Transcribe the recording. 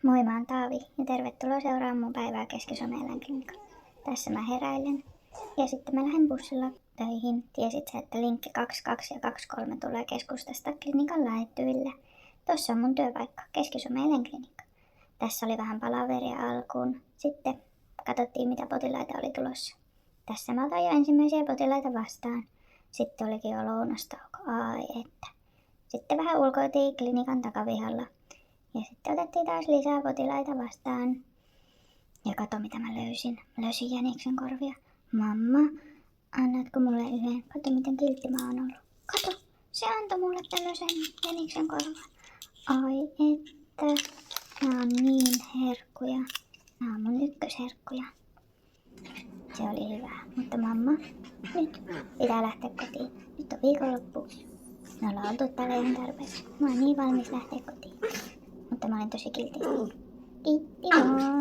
Moi, mä oon Taavi ja tervetuloa seuraamaan mun päivää Keski-Suomen eläinklinikalla. Tässä mä heräilen ja sitten mä lähden bussilla töihin. Tiesit sä, että linkki 22 ja 23 tulee keskustasta klinikan lähettyville. Tossa on mun työpaikka, Keski-Suomen eläinklinikka. Tässä oli vähän palaveria alkuun. Sitten katsottiin, mitä potilaita oli tulossa. Tässä mä otan jo ensimmäisiä potilaita vastaan. Sitten olikin jo lounastauko. Ai että. Sitten vähän ulkoiltiin klinikan takavihalla. Ja sitten otettiin taas lisää potilaita vastaan. Ja kato mitä mä löysin. Mä löysin jäniksen korvia. Mamma, annatko mulle yhden? Kato miten kiltti mä oon ollut. Kato, se antoi mulle tämmöisen jäniksen korvan. Ai että, nää on niin herkkuja. Nää on mun ykkösherkkuja. Se oli hyvä. Mutta mamma, nyt pitää lähteä kotiin. Nyt on viikonloppu. Me ollaan oltu täällä ihan tarpeeksi. Mä oon niin valmis lähteä kotiin. Mutta mä olen tosi kiltti. Kiitti moi!